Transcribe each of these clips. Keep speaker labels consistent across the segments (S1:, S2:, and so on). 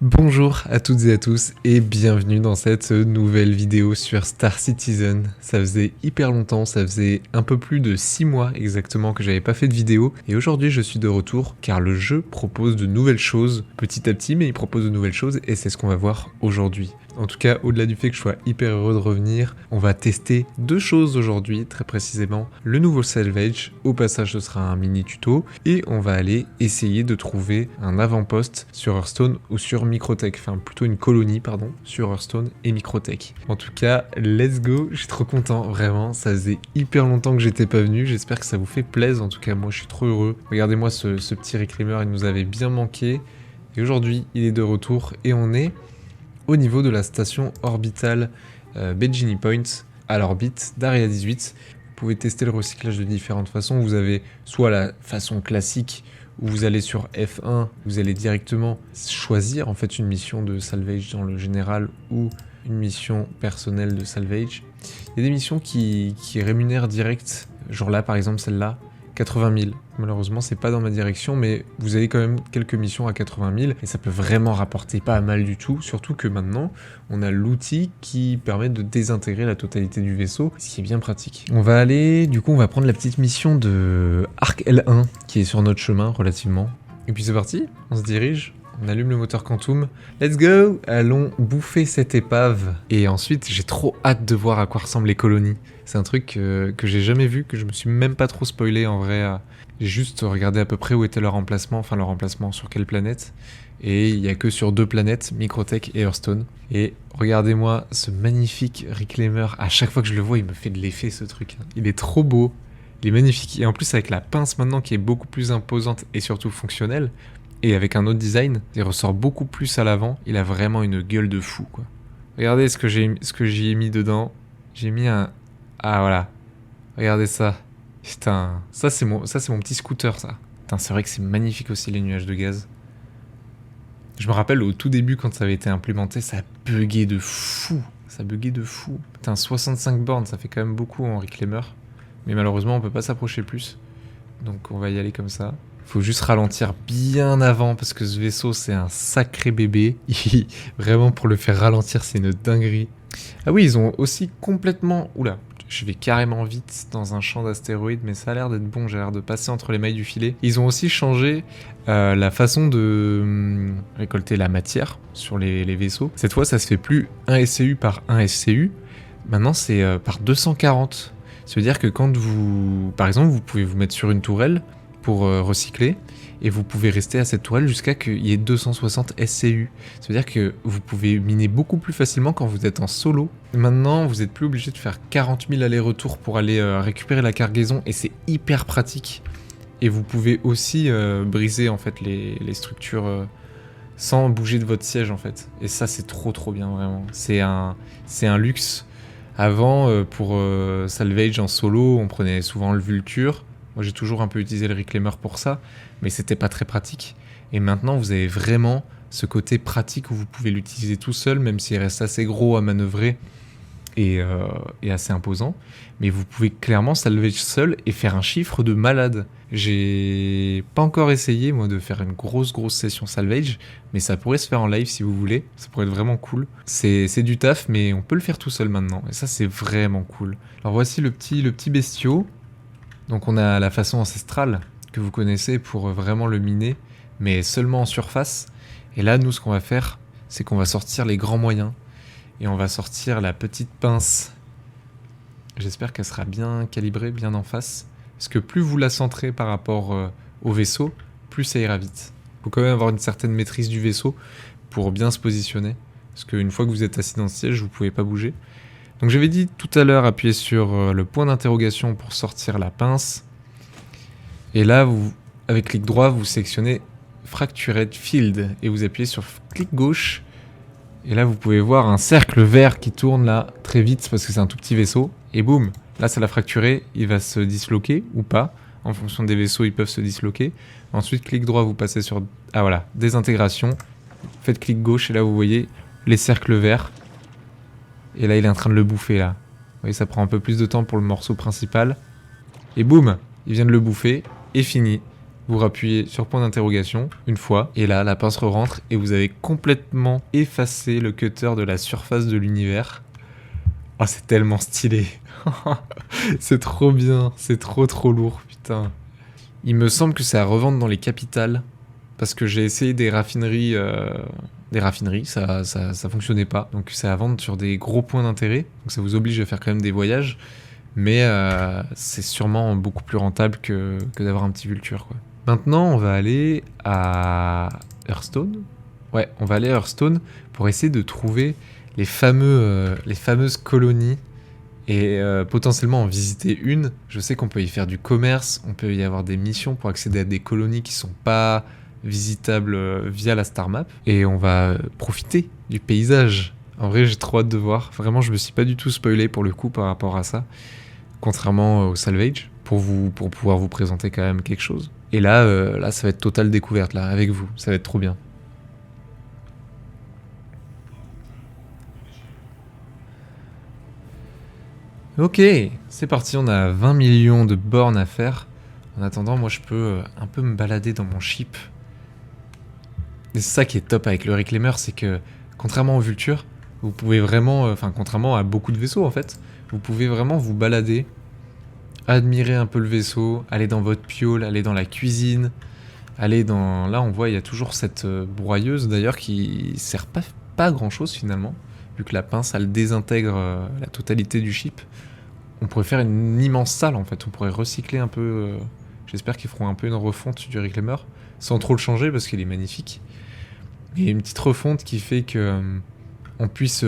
S1: Bonjour à toutes et à tous et bienvenue dans cette nouvelle vidéo sur Star Citizen. Ça faisait hyper longtemps, ça faisait un peu plus de 6 mois exactement que j'avais pas fait de vidéo et aujourd'hui je suis de retour car le jeu propose de nouvelles choses petit à petit, mais il propose de nouvelles choses et c'est ce qu'on va voir aujourd'hui. En tout cas, au-delà du fait que je sois hyper heureux de revenir, on va tester deux choses aujourd'hui, très précisément le nouveau salvage. Au passage, ce sera un mini tuto et on va aller essayer de trouver un avant-poste sur Hearthstone ou sur Microtech, enfin plutôt une colonie, pardon, sur Hearthstone et Microtech. En tout cas, let's go, je suis trop content, vraiment, ça faisait hyper longtemps que j'étais pas venu, j'espère que ça vous fait plaisir, en tout cas moi je suis trop heureux. Regardez-moi ce petit reclaimer, il nous avait bien manqué et aujourd'hui il est de retour et on est au niveau de la station orbitale Begini Point à l'orbite d'Area 18. Vous pouvez tester le recyclage de différentes façons. Vous avez soit la façon classique où vous allez sur F1, vous allez directement choisir en fait une mission de salvage dans le général ou une mission personnelle de salvage. Il y a des missions qui rémunèrent direct, genre là par exemple celle-là, 80 000. Malheureusement, c'est pas dans ma direction, mais vous avez quand même quelques missions à 80 000 et ça peut vraiment rapporter pas mal du tout. Surtout que maintenant, on a l'outil qui permet de désintégrer la totalité du vaisseau, ce qui est bien pratique. On va aller, du coup, on va prendre la petite mission de Arc L1 qui est sur notre chemin relativement. Et puis c'est parti, on se dirige. On allume le moteur Quantum. Let's go! Allons bouffer cette épave. Et ensuite, j'ai trop hâte de voir à quoi ressemblent les colonies. C'est un truc que j'ai jamais vu, que je me suis même pas trop spoilé en vrai. J'ai juste regardé à peu près où était leur emplacement, enfin leur emplacement sur quelle planète. Et il y a que sur 2 planètes, Microtech et Hearthstone. Et regardez-moi ce magnifique reclaimer. À chaque fois que je le vois, il me fait de l'effet ce truc. Il est trop beau. Il est magnifique. Et en plus avec la pince maintenant qui est beaucoup plus imposante et surtout fonctionnelle. Et avec un autre design, il ressort beaucoup plus à l'avant. Il a vraiment une gueule de fou, quoi. Regardez ce que j'y ai mis dedans. J'ai mis un... Ah, voilà. Regardez ça. Putain. Ça, c'est mon petit scooter, ça. Putain, c'est vrai que c'est magnifique aussi, les nuages de gaz. Je me rappelle, au tout début, quand ça avait été implémenté, ça buguait de fou. Ça buguait de fou. Putain, 65 bornes, ça fait quand même beaucoup en reclaimer. Mais malheureusement, on peut pas s'approcher plus. Donc, on va y aller comme ça. Faut juste ralentir bien avant parce que ce vaisseau c'est un sacré bébé. Vraiment pour le faire ralentir c'est une dinguerie. Ah oui, ils ont aussi complètement... Oula, je vais carrément vite dans un champ d'astéroïdes mais ça a l'air d'être bon, j'ai l'air de passer entre les mailles du filet. Ils ont aussi changé la façon de récolter la matière sur les vaisseaux. Cette fois ça se fait plus 1 SCU par 1 SCU, maintenant c'est par 240. Ça veut dire que quand vous... Par exemple vous pouvez vous mettre sur une tourelle pour recycler, et vous pouvez rester à cette tourelle jusqu'à qu'il y ait 260 SCU. Ça veut dire que vous pouvez miner beaucoup plus facilement quand vous êtes en solo. Maintenant, vous n'êtes plus obligé de faire 40 000 allers-retours pour aller récupérer la cargaison, et c'est hyper pratique. Et vous pouvez aussi briser en fait les structures sans bouger de votre siège en fait. Et ça, c'est trop bien vraiment. C'est un luxe. Avant, pour salvage en solo, on prenait souvent le Vulture. Moi, j'ai toujours un peu utilisé le reclaimer pour ça, mais c'était pas très pratique. Et maintenant, vous avez vraiment ce côté pratique où vous pouvez l'utiliser tout seul, même s'il reste assez gros à manœuvrer et assez imposant. Mais vous pouvez clairement salvage seul et faire un chiffre de malade. J'ai pas encore essayé, moi, de faire une grosse session salvage, mais ça pourrait se faire en live si vous voulez. Ça pourrait être vraiment cool. C'est du taf, mais on peut le faire tout seul maintenant. Et ça, c'est vraiment cool. Alors voici le petit bestiau. Donc on a la façon ancestrale que vous connaissez pour vraiment le miner, mais seulement en surface. Et là, nous, ce qu'on va faire, c'est qu'on va sortir les grands moyens. Et on va sortir la petite pince. J'espère qu'elle sera bien calibrée, bien en face. Parce que plus vous la centrez par rapport au vaisseau, plus ça ira vite. Il faut quand même avoir une certaine maîtrise du vaisseau pour bien se positionner. Parce qu'une fois que vous êtes assis dans le siège, vous ne pouvez pas bouger. Donc j'avais dit tout à l'heure, appuyez sur le point d'interrogation pour sortir la pince. Et là, avec clic droit, vous sélectionnez Fractured Field et vous appuyez sur clic gauche. Et là, vous pouvez voir un cercle vert qui tourne là très vite parce que c'est un tout petit vaisseau. Et boum, là ça l'a fracturé, il va se disloquer ou pas. En fonction des vaisseaux, ils peuvent se disloquer. Ensuite, clic droit, vous passez sur désintégration. Faites clic gauche et là, vous voyez les cercles verts. Et là, il est en train de le bouffer, là. Vous voyez, ça prend un peu plus de temps pour le morceau principal. Et boum, il vient de le bouffer. Et fini. vous rappuyez sur point d'interrogation une fois, et là, la pince re-rentre, et vous avez complètement effacé le cutter de la surface de l'univers. Oh, c'est tellement stylé. C'est trop bien, c'est trop lourd, putain. Il me semble que c'est à revendre dans les capitales, parce que j'ai essayé des raffineries, ça fonctionnait pas. Donc c'est à vendre sur des gros points d'intérêt, donc ça vous oblige à faire quand même des voyages, mais c'est sûrement beaucoup plus rentable que d'avoir un petit Vulture, quoi. Maintenant, on va aller à Hearthstone. Ouais, on va aller à Hearthstone pour essayer de trouver les fameuses colonies et potentiellement en visiter une. Je sais qu'on peut y faire du commerce, on peut y avoir des missions pour accéder à des colonies qui sont pas visitables via la star map. Et on va profiter du paysage. En vrai, j'ai trop hâte de voir. Vraiment, je me suis pas du tout spoilé pour le coup par rapport à ça. Contrairement au Salvage, pour pouvoir vous présenter quand même quelque chose. Et là, ça va être totale découverte, là, avec vous. Ça va être trop bien. Ok, c'est parti, on a 20 millions de bornes à faire. En attendant, moi, je peux un peu me balader dans mon ship. Et c'est ça qui est top avec le Reclaimer, c'est que, contrairement aux Vultures, vous pouvez vraiment... Enfin, contrairement à beaucoup de vaisseaux, en fait, vous pouvez vraiment vous balader, admirer un peu le vaisseau, aller dans votre piole, aller dans la cuisine, aller dans... Là, on voit, il y a toujours cette broyeuse, d'ailleurs, qui sert pas à grand-chose, finalement, vu que la pince, elle désintègre la totalité du chip. On pourrait faire une immense salle, en fait. On pourrait recycler un peu... J'espère qu'ils feront un peu une refonte du Reclaimer, sans trop le changer, parce qu'il est magnifique. Et une petite refonte qui fait que on puisse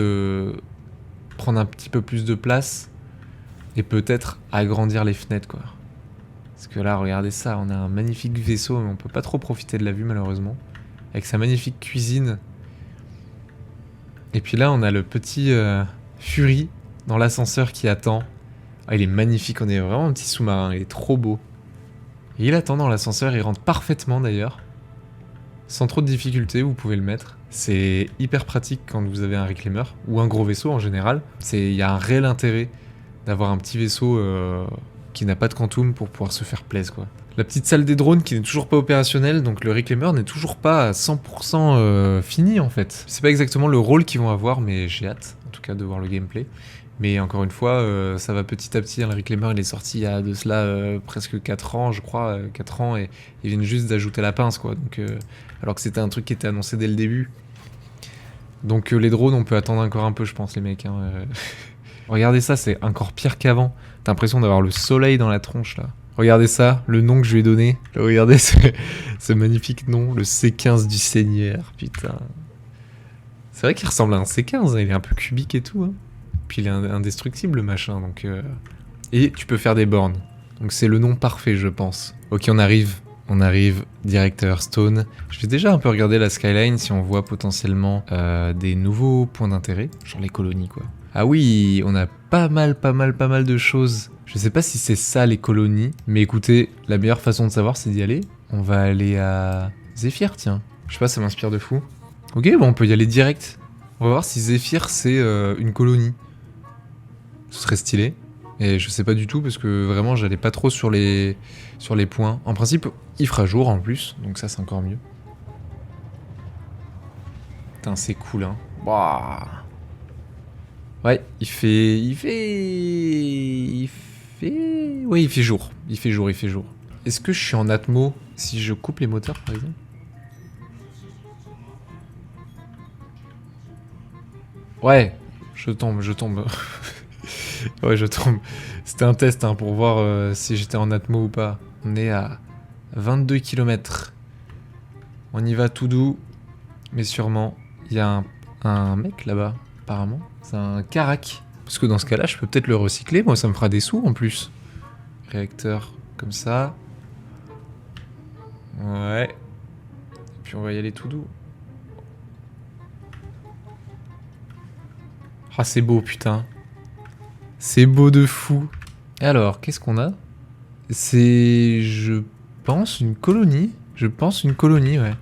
S1: prendre un petit peu plus de place et peut-être agrandir les fenêtres, quoi. Parce que là, regardez ça, on a un magnifique vaisseau, mais on peut pas trop profiter de la vue, malheureusement. Avec sa magnifique cuisine. Et puis là, on a le petit Fury dans l'ascenseur qui attend. Ah, il est magnifique, on est vraiment un petit sous-marin, il est trop beau. Et il attend dans l'ascenseur, il rentre parfaitement d'ailleurs. Sans trop de difficultés, vous pouvez le mettre. C'est hyper pratique quand vous avez un Reclaimer, ou un gros vaisseau en général. Il y a un réel intérêt d'avoir un petit vaisseau qui n'a pas de quantum pour pouvoir se faire plaisir, quoi. La petite salle des drones qui n'est toujours pas opérationnelle, donc le Reclaimer n'est toujours pas à 100% fini en fait. Je sais pas exactement le rôle qu'ils vont avoir, mais j'ai hâte en tout cas de voir le gameplay. Mais encore une fois, ça va petit à petit, hein. Le Reclaimer il est sorti il y a de cela presque 4 ans, je crois, 4 ans, et ils viennent juste d'ajouter la pince, quoi. Donc, alors que c'était un truc qui était annoncé dès le début. Donc les drones, on peut attendre encore un peu, je pense, les mecs, hein. Regardez ça, c'est encore pire qu'avant. T'as l'impression d'avoir le soleil dans la tronche, là. Regardez ça, le nom que je lui ai donné. Regardez ce magnifique nom, le C15 du Seigneur, putain. C'est vrai qu'il ressemble à un C15, hein, il est un peu cubique et tout, hein. Puis il est indestructible, le machin, donc... Et tu peux faire des bornes. Donc c'est le nom parfait, je pense. Ok, on arrive direct à Hearthstone. Je vais déjà un peu regarder la skyline si on voit potentiellement des nouveaux points d'intérêt, genre les colonies, quoi. Ah oui, on a pas mal de choses. Je sais pas si c'est ça les colonies, mais écoutez, la meilleure façon de savoir c'est d'y aller. On va aller à Zephyr, tiens. Je sais pas, ça m'inspire de fou. Ok, bon, on peut y aller direct. On va voir si Zephyr c'est une colonie. Ce serait stylé. Et je sais pas du tout parce que vraiment j'allais pas trop sur les points. En principe, il fera jour en plus, donc ça c'est encore mieux. Putain, c'est cool, hein. Bah. Ouais, il fait... Ouais, il fait jour. Il fait jour. Est-ce que je suis en atmo si je coupe les moteurs, par exemple? Ouais, je tombe. Ouais, je tombe. C'était un test, hein, pour voir si j'étais en atmo ou pas. On est à 22 km. On y va tout doux, mais sûrement. Il y a un mec là-bas, apparemment. C'est un Karak. Parce que dans ce cas-là, je peux peut-être le recycler. Moi, ça me fera des sous en plus. Réacteur comme ça. Ouais. Et puis on va y aller tout doux. Ah, c'est beau, putain. C'est beau de fou. Et alors, qu'est-ce qu'on a? C'est... Je pense une colonie. Ouais.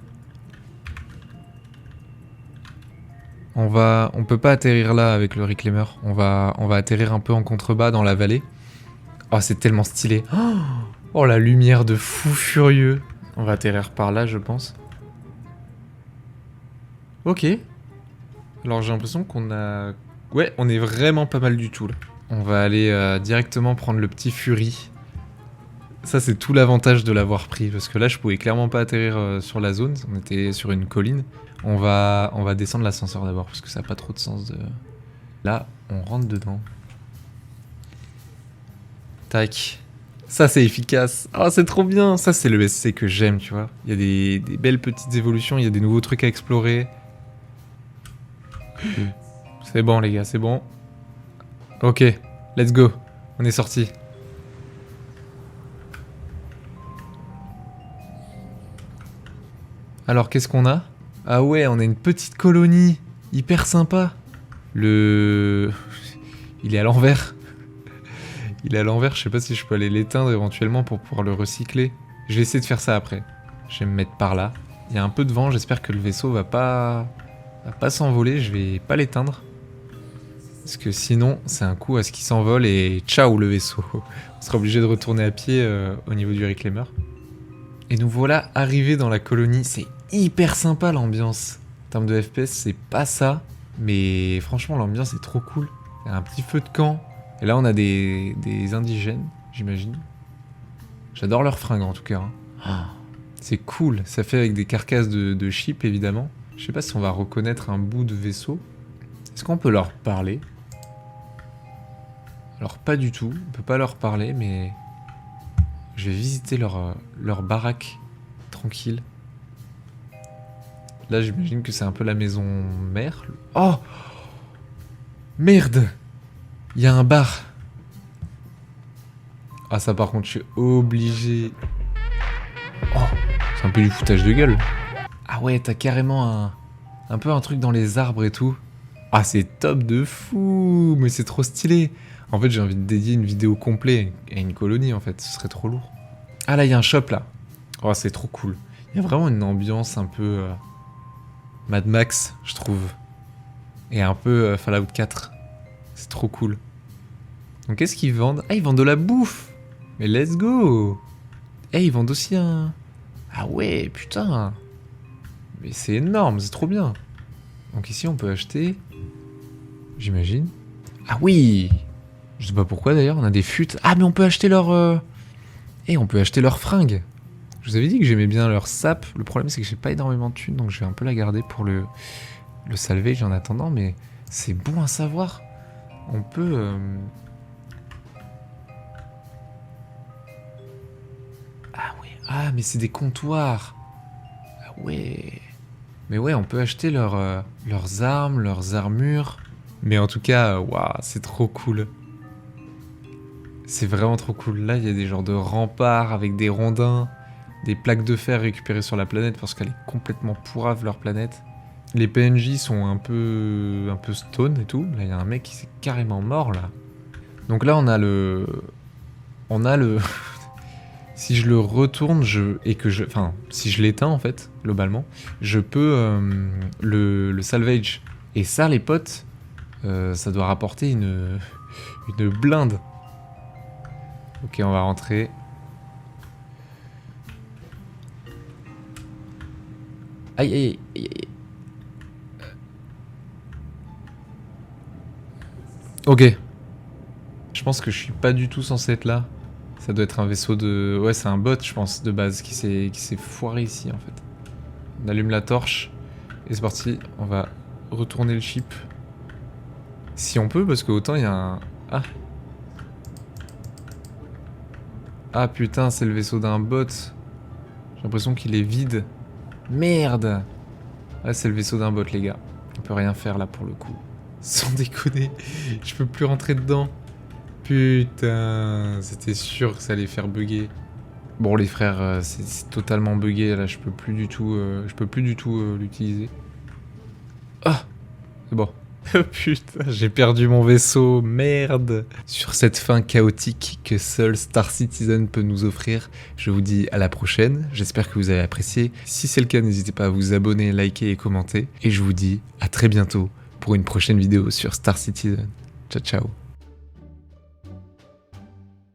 S1: On peut pas atterrir là avec le Reclaimer. On va atterrir un peu en contrebas dans la vallée. Oh, c'est tellement stylé. Oh, la lumière de fou furieux. On va atterrir par là, je pense. Ok. Alors j'ai l'impression qu'on a... Ouais, on est vraiment pas mal du tout là. On va aller directement prendre le petit Fury. Ça c'est tout l'avantage de l'avoir pris, parce que là je pouvais clairement pas atterrir sur la zone, on était sur une colline. On va descendre l'ascenseur d'abord, parce que ça n'a pas trop de sens de... Là, on rentre dedans. Tac. Ça c'est efficace. Oh c'est trop bien. Ça c'est le SC que j'aime, tu vois. Il y a des belles petites évolutions, il y a des nouveaux trucs à explorer. C'est bon les gars, c'est bon. Ok, let's go. On est sorti. Alors qu'est-ce qu'on a? Ah ouais, on a une petite colonie. Hyper sympa. Il est à l'envers. Il est à l'envers, je sais pas si je peux aller l'éteindre éventuellement pour pouvoir le recycler. Je vais essayer de faire ça après. Je vais me mettre par là. Il y a un peu de vent, j'espère que le vaisseau va pas s'envoler, je vais pas l'éteindre. Parce que sinon, c'est un coup à ce qu'il s'envole et ciao le vaisseau. On sera obligé de retourner à pied au niveau du reclaimer. Et nous voilà arrivés dans la colonie, c'est hyper sympa l'ambiance. En termes de FPS, c'est pas ça, mais franchement l'ambiance est trop cool. Il y a un petit feu de camp. Et là, on a des indigènes, j'imagine. J'adore leurs fringues, en tout cas. Hein. C'est cool. Ça fait avec des carcasses de ship, évidemment. Je sais pas si on va reconnaître un bout de vaisseau. Est-ce qu'on peut leur parler? Alors, pas du tout. On peut pas leur parler, mais... Je vais visiter leur baraque. Tranquille. Là, j'imagine que c'est un peu la maison mère. Oh! Merde! Il y a un bar. Ah ça par contre je suis obligé. Oh, c'est un peu du foutage de gueule. Ah ouais, t'as carrément un peu un truc dans les arbres et tout. Ah c'est top de fou. Mais c'est trop stylé. En fait j'ai envie de dédier une vidéo complète à une colonie en fait. Ce serait trop lourd. Ah là il y a un shop là. Oh c'est trop cool. Il y a vraiment une ambiance un peu Mad Max je trouve. Et un peu Fallout 4. C'est trop cool. Donc qu'est-ce qu'ils vendent? Ah, ils vendent de la bouffe. Mais let's go. Eh, ils vendent aussi un... Ah ouais, putain. Mais c'est énorme, c'est trop bien. Donc ici, on peut acheter... J'imagine. Ah oui. Je sais pas pourquoi d'ailleurs, on a des fûts. Ah, mais on peut acheter leur... Eh, on peut acheter leurs fringues. Je vous avais dit que j'aimais bien leur sap. Le problème, c'est que j'ai pas énormément de thunes, donc je vais un peu la garder pour le salvage en attendant. Mais c'est bon à savoir. On peut... Ah, mais c'est des comptoirs. Ah ouais. Mais ouais, on peut acheter leurs armes, leurs armures. Mais en tout cas, waouh, c'est trop cool. C'est vraiment trop cool. Là, il y a des genres de remparts avec des rondins, des plaques de fer récupérées sur la planète parce qu'elle est complètement pourrave, leur planète. Les PNJ sont un peu stone et tout. Là, il y a un mec qui s'est carrément mort, là. Donc là, on a le... Si je le retourne, enfin, si je l'éteins en fait, globalement, je peux le salvage. Et ça, les potes, ça doit rapporter une blinde. Ok, on va rentrer. Aïe, aïe, aïe, aïe. Ok. Je pense que je suis pas du tout censé être là. Ça doit être un vaisseau de... Ouais, c'est un bot, je pense, de base, qui s'est foiré ici, en fait. On allume la torche. Et c'est parti. On va retourner le ship. Si on peut, parce qu'autant il y a un... Ah. Ah, putain, c'est le vaisseau d'un bot. J'ai l'impression qu'il est vide. Merde. Ah, c'est le vaisseau d'un bot, les gars. On peut rien faire, là, pour le coup. Sans déconner. Je peux plus rentrer dedans. Putain, c'était sûr que ça allait faire bugger. Bon les frères, c'est totalement buggé là, je peux plus du tout l'utiliser. Ah, c'est bon. Putain, j'ai perdu mon vaisseau, merde. Sur cette fin chaotique que seul Star Citizen peut nous offrir, je vous dis à la prochaine. J'espère que vous avez apprécié. Si c'est le cas, n'hésitez pas à vous abonner, liker et commenter. Et je vous dis à très bientôt pour une prochaine vidéo sur Star Citizen. Ciao ciao.